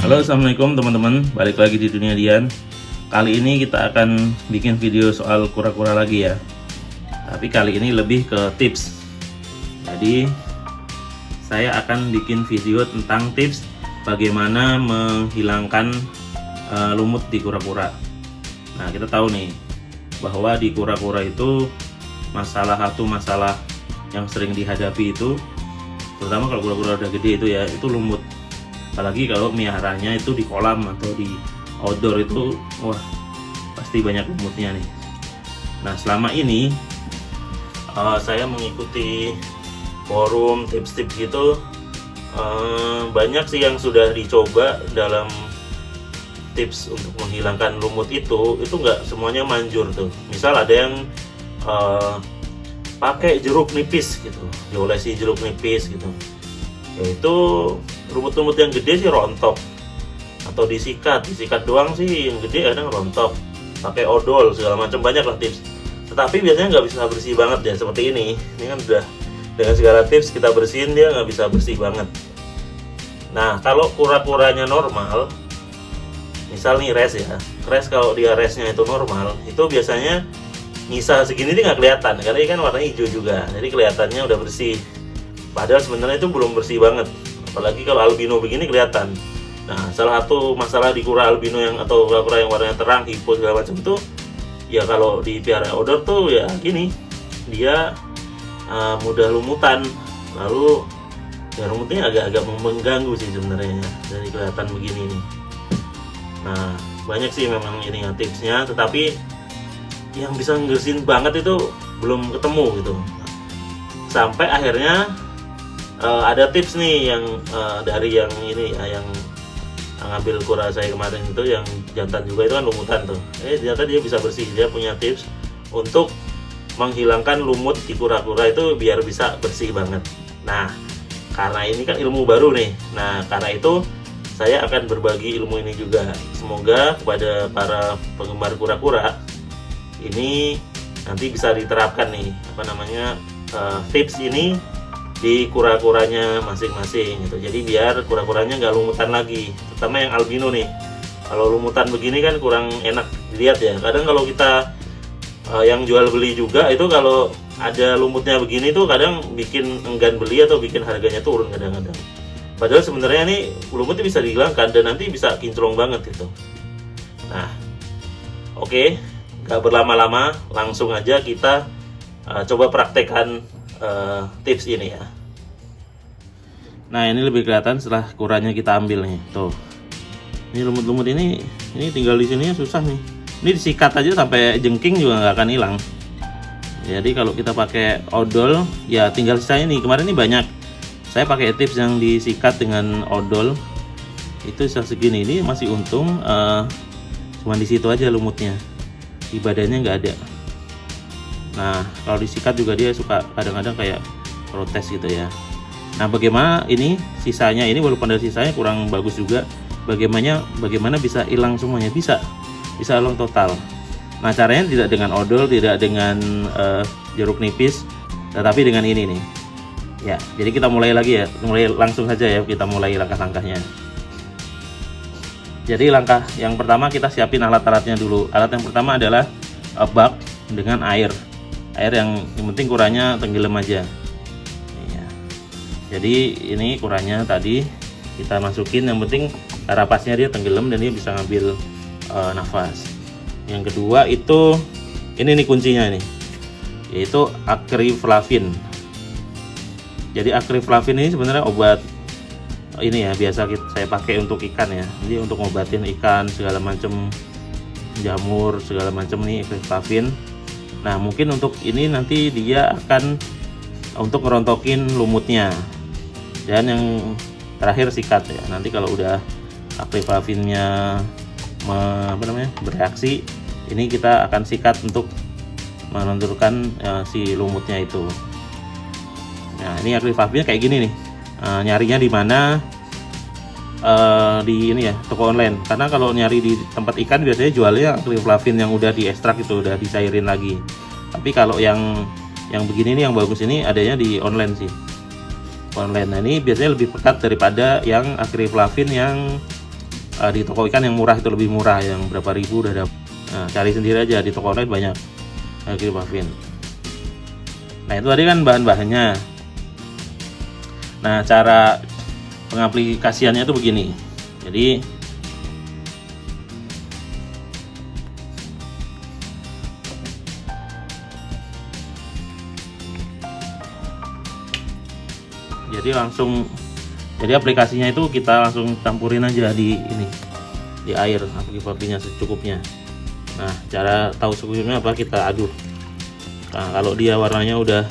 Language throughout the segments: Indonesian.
Halo, assalamualaikum teman-teman, balik lagi di Dunia Dian. Kali ini kita akan bikin video soal kura-kura lagi ya, tapi kali ini lebih ke tips. Jadi saya akan bikin video tentang tips bagaimana menghilangkan lumut di kura-kura. Nah, kita tahu nih bahwa di kura-kura itu satu masalah yang sering dihadapi itu, terutama kalau kura-kura udah gede itu ya, itu lumut. Apalagi kalau meliharanya itu di kolam atau di outdoor itu, wah pasti banyak lumutnya nih. Nah, selama ini saya mengikuti forum tips-tips gitu, banyak sih yang sudah dicoba dalam tips untuk menghilangkan lumut itu nggak semuanya manjur tuh. Misal ada yang pakai jeruk nipis gitu, diolesi jeruk nipis gitu, yaitu lumut-lumut yang gede sih rontok, atau disikat doang sih yang gede kadang rontok, pakai odol segala macam, banyak lah tips. Tetapi biasanya nggak bisa bersih banget ya, seperti ini kan udah dengan segala tips kita bersihin dia nggak bisa bersih banget. Nah, kalau kura-kuranya normal, misal nih res ya, res kalau dia resnya itu normal, itu biasanya nyisa segini dia nggak kelihatan karena ini kan warnanya hijau juga, jadi kelihatannya udah bersih. Padahal sebenarnya itu belum bersih banget. Apalagi kalau albino begini kelihatan. Nah, salah satu masalah di kura albino atau kura-kura yang warnanya terang, hipo segala macam itu, ya kalau di piara outdoor tuh ya gini, dia mudah lumutan. Lalu ya lumutnya agak-agak mengganggu sih sebenarnya dari kelihatan begini nih. Nah, banyak sih memang ini ya tipsnya, tetapi yang bisa ngebersihin banget itu belum ketemu gitu. Sampai akhirnya ada tips nih yang dari yang ini ya, yang ngambil kura saya kemarin itu, yang jantan juga itu kan lumutan tuh. Ternyata dia bisa bersih, dia punya tips untuk menghilangkan lumut di kura-kura itu biar bisa bersih banget. Nah, karena ini kan ilmu baru nih. Nah, karena itu saya akan berbagi ilmu ini juga. Semoga kepada para penggemar kura-kura ini nanti bisa diterapkan nih, tips ini di kura-kuranya masing-masing gitu. Jadi biar kura-kuranya nggak lumutan lagi, terutama yang albino nih. Kalau lumutan begini kan kurang enak dilihat ya. Kadang kalau kita yang jual beli juga itu, kalau ada lumutnya begini tuh kadang bikin enggan beli atau bikin harganya turun kadang-kadang. Padahal sebenarnya nih lumutnya bisa dihilangkan dan nanti bisa kinclong banget gitu. Nah, oke, nggak berlama-lama, langsung aja kita coba praktekkan tips ini ya. Nah, ini lebih kelihatan setelah kuranya kita ambil nih. Tuh. Ini lumut-lumut ini tinggal di sini susah nih. Ini disikat aja sampai jengking juga nggak akan hilang. Jadi kalau kita pakai odol ya tinggal sisanya nih. Kemarin ini banyak. Saya pakai tips yang disikat dengan odol. Itu sisa segini, ini masih untung cuma di situ aja lumutnya. Di badannya nggak ada. Nah, kalau disikat juga dia suka kadang-kadang kayak protes gitu ya. Nah, bagaimana ini sisanya ini, walaupun ada sisanya kurang bagus juga, bagaimana bisa hilang semuanya? Bisa hilang total. Nah, caranya tidak dengan odol, tidak dengan jeruk nipis, tetapi dengan ini nih. Ya, jadi kita mulai lagi ya, langsung saja ya, kita mulai langkah-langkahnya. Jadi langkah yang pertama kita siapin alat-alatnya dulu. Alat yang pertama adalah bak dengan air yang penting kuranya tenggelam aja ya. Jadi ini kuranya tadi kita masukin, yang penting karapasnya dia tenggelam dan dia bisa ngambil nafas. Yang kedua itu ini nih kuncinya nih, yaitu akriflavin. Jadi akriflavin ini sebenarnya obat ini ya, biasa saya pakai untuk ikan ya. Jadi untuk ngobatin ikan segala macam, jamur segala macam nih akriflavin. Nah, mungkin untuk ini nanti dia akan untuk ngerontokin lumutnya. Dan yang terakhir sikat ya. Nanti kalau udah akriflavinnya bereaksi, ini kita akan sikat untuk menentukan si lumutnya itu. Nah, ini akriflavin kayak gini nih. Nyarinya di mana? Di ini ya, toko online. Karena kalau nyari di tempat ikan biasanya jualnya akriflavin yang udah diekstrak itu, udah dicairin lagi. Tapi kalau yang begini nih, yang bagus ini adanya di online sih. Online. Nah, ini biasanya lebih pekat daripada yang akriflavin yang di toko ikan yang murah itu lebih murah, yang berapa ribu udah ada. Nah, cari sendiri aja di toko online banyak agriflavin. Nah itu tadi kan bahan-bahannya. Nah cara pengaplikasiannya itu begini. Jadi aplikasinya itu kita langsung campurin aja di air aplifavinnya secukupnya. Nah cara tahu secukupnya apa, kita aduk. Nah kalau dia warnanya udah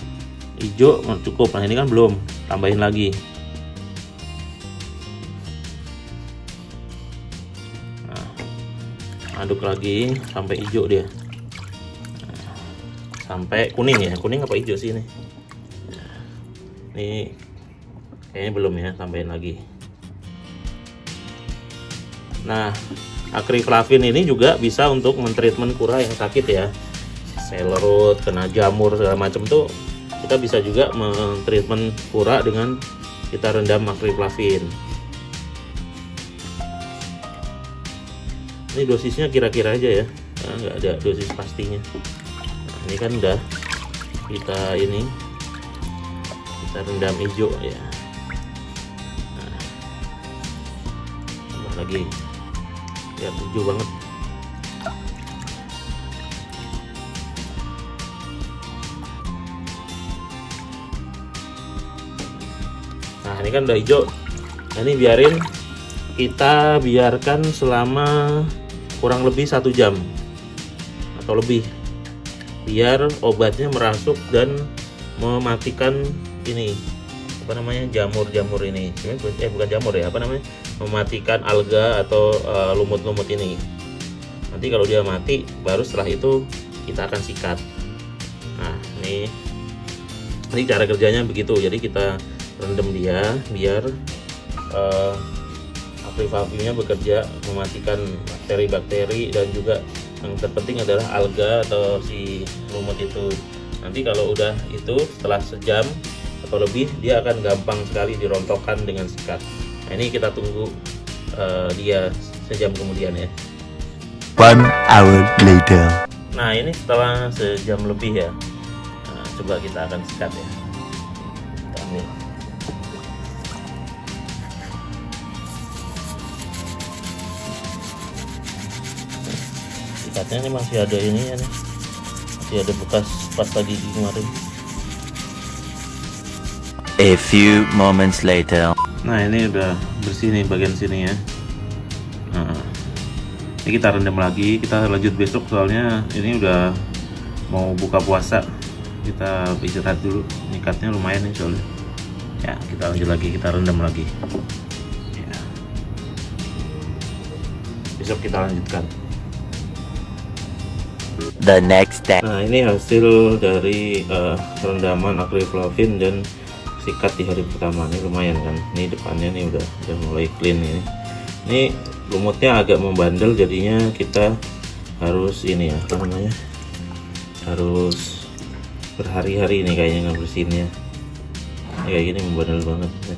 hijau cukup. Nah ini kan belum, tambahin lagi. Nah, aduk lagi sampai hijau dia. Nah, sampai kuning ya, kuning apa hijau sih ini? Ini kayaknya belum ya, tambahin lagi. Nah agriflavin ini juga bisa untuk mentreatment kura yang sakit ya, selerut, kena jamur segala macam tuh. Kita bisa juga mentreatment kura dengan kita rendam agriflavin. Ini dosisnya kira-kira aja ya, nggak ada dosis pastinya. Nah, ini kan udah kita rendam hijau ya. Lagi lihat hijau banget. Nah ini kan udah hijau. Nah, ini kita biarkan selama kurang lebih 1 jam atau lebih, biar obatnya merasuk dan mematikan jamur ini. Bukan jamur ya, mematikan alga atau lumut-lumut ini. Nanti kalau dia mati, baru setelah itu kita akan sikat. Nah ini cara kerjanya begitu. Jadi kita rendam dia biar agriflavinnya bekerja mematikan bakteri-bakteri, dan juga yang terpenting adalah alga atau si lumut itu. Nanti kalau udah itu setelah sejam atau lebih, dia akan gampang sekali dirontokkan dengan sikat. Nah ini kita tunggu dia sejam kemudian ya. 1 hour later. Nah ini setelah sejam lebih ya. Nah, coba kita akan sikat ya. Kita ambil. Sikatnya ini masih ada ini ya nih. Masih ada bekas pasta gigi kemarin. A few moments later. Nah ini udah bersih nih bagian sini ya. Nah, ini kita rendam lagi, kita lanjut besok soalnya ini udah mau buka puasa. Kita istirahat dulu, nikatnya lumayan nih soalnya. Ya kita lanjut lagi, kita rendam lagi ya. Besok kita lanjutkan. The next day. Nah ini hasil dari rendaman agriflavin dan sikat di hari pertama. Ini lumayan kan, ini depannya nih udah mulai clean ini. Ini lumutnya agak membandel, jadinya kita harus harus berhari-hari ini kayaknya ngebersihinnya. Ini kayak gini membandel banget. Ini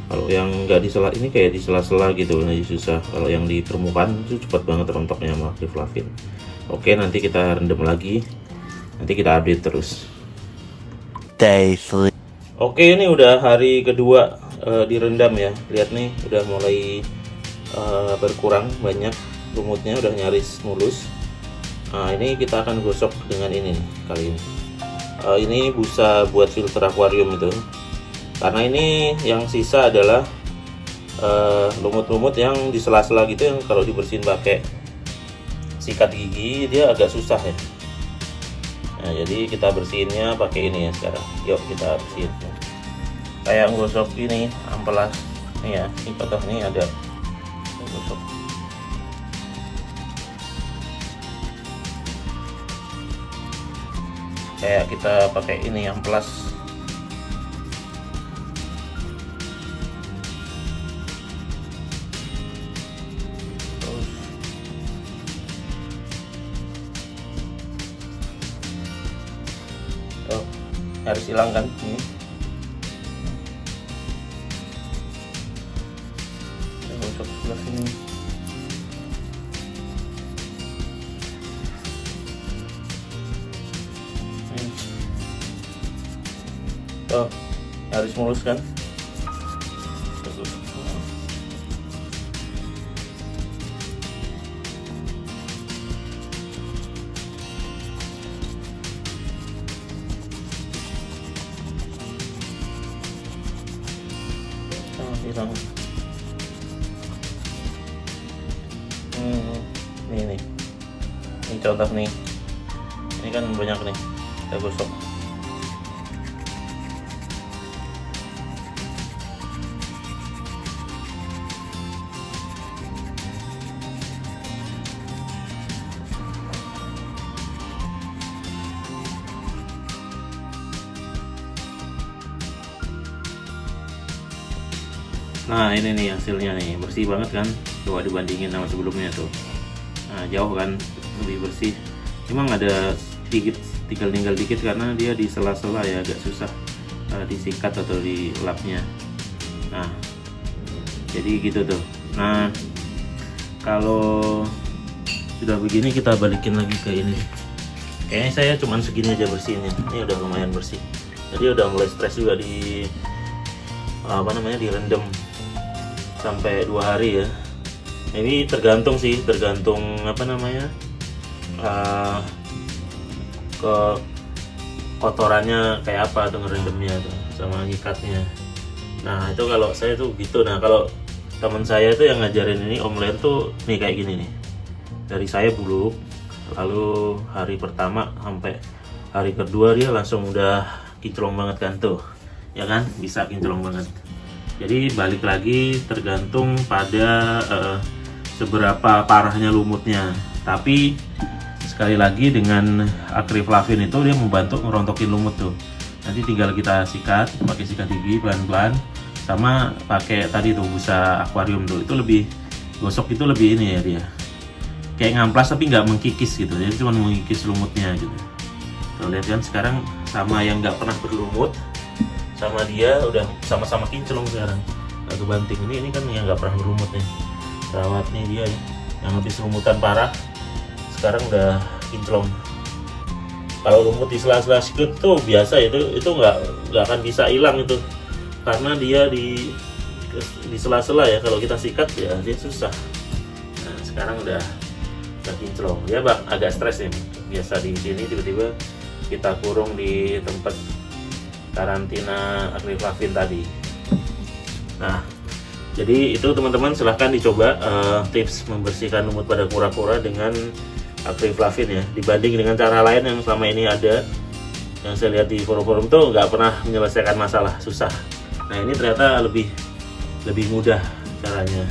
kalau yang nggak di sela ini kayak di sela-sela gitu, ini susah. Kalau yang di permukaan itu cepat banget rontoknya sama agriflavin. Oke, nanti kita rendam lagi, nanti kita update terus. Day 3. Oke, ini udah hari kedua direndam ya. Lihat nih, udah mulai berkurang banyak lumutnya, udah nyaris mulus. Nah, ini kita akan gosok dengan ini nih, kali ini. Ini busa buat filter akuarium itu. Karena ini yang sisa adalah lumut-lumut yang di sela-sela gitu, yang kalau dibersihin pakai sikat gigi dia agak susah ya. Nah, jadi kita bersihinnya pakai ini ya sekarang. Yuk kita bersihin. Kayak gosok ini amplas nih ya. Ini contoh nih ada gosok. Kayak kita pakai ini amplas. Harus hilangkan ini. Gosok sebelah sini. Oh, harus mulus kan? Hilang. Nih ini contoh nih, ini kan banyak nih, kita gosok. Nah ini nih hasilnya nih, bersih banget kan, coba dibandingin sama sebelumnya tuh. Nah jauh kan, lebih bersih. Emang ada sedikit, tinggal dikit karena dia di sela-sela ya, agak susah disikat atau dilapnya. Nah jadi gitu tuh. Nah kalau sudah begini kita balikin lagi ke ini. Kayaknya saya cuman segini aja bersihinnya, ini udah lumayan bersih. Jadi udah mulai stres juga di direndam sampai 2 hari ya. Ini tergantung sih, tergantung ke kotorannya kayak apa tuh ngerendamnya tuh sama ngikatnya. Nah itu kalau saya tuh gitu. Nah kalau teman saya tuh yang ngajarin ini Om Len tuh nih kayak gini nih, dari saya buluk, lalu hari pertama sampai hari kedua dia langsung udah kinclong banget kan tuh, ya kan, bisa kinclong banget. Jadi balik lagi tergantung pada seberapa parahnya lumutnya. Tapi sekali lagi dengan akriflavin itu dia membantu ngerontokin lumut tuh. Nanti tinggal kita sikat pakai sikat gigi pelan-pelan, sama pakai tadi tuh busa akuarium tuh, itu lebih gosok, itu lebih ini ya, dia kayak ngamplas tapi nggak mengkikis gitu, jadi cuma mengkikis lumutnya gitu. Tuh lihat kan sekarang sama yang nggak pernah berlumut sama dia udah sama-sama kinclong sekarang. Nah, kebanting ini kan yang nggak pernah berlumut nih, rawat nih dia ya, yang habis lumutan parah sekarang udah kinclong. Kalau lumut di sela-sela sikut tuh biasa, itu nggak akan bisa hilang itu, karena dia di sela-sela ya, kalau kita sikat ya dia susah. Nah sekarang udah kinclong, dia agak stres nih. Biasa di sini tiba-tiba kita kurung di tempat karantina akriflavin tadi. Nah jadi itu teman-teman, silahkan dicoba tips membersihkan lumut pada kura-kura dengan akriflavin ya, dibanding dengan cara lain yang selama ini ada, yang saya lihat di forum-forum tuh nggak pernah menyelesaikan masalah, susah. Nah ini ternyata lebih mudah caranya.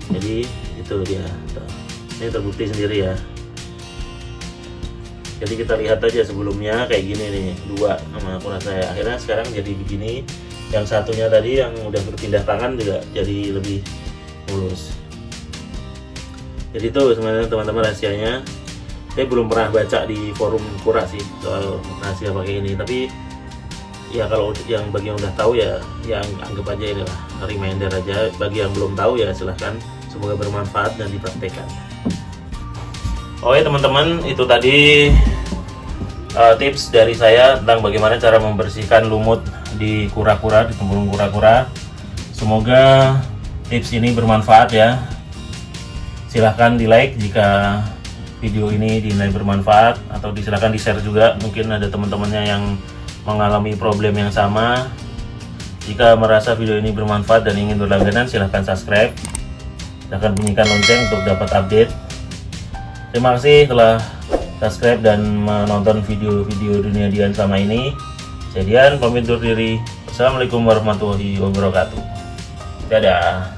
Jadi itu dia, ini terbukti sendiri ya. Jadi kita lihat aja sebelumnya kayak gini nih, 2 sama kura saya, akhirnya sekarang jadi begini. Yang satunya tadi yang udah berpindah tangan juga jadi lebih mulus. Jadi itu sebenarnya teman-teman rahasianya. Saya belum pernah baca di forum kura sih soal rahasia pakai ini, tapi ya kalau yang bagi yang udah tahu ya yang anggap aja inilah reminder aja. Bagi yang belum tahu ya silahkan, semoga bermanfaat dan dipraktekkan. Oke teman-teman, itu tadi tips dari saya tentang bagaimana cara membersihkan lumut di kura-kura, di tempurung kura-kura. Semoga tips ini bermanfaat ya. Silahkan di like jika video ini dinilai bermanfaat, atau silahkan di share juga, mungkin ada teman-temannya yang mengalami problem yang sama. Jika merasa video ini bermanfaat dan ingin berlangganan, silahkan subscribe, silahkan bunyikan lonceng untuk dapat update. Terima kasih telah subscribe dan menonton video-video Dunia Dian selama ini. Saya Dian, pamit undur diri. Assalamualaikum warahmatullahi wabarakatuh. Dadah.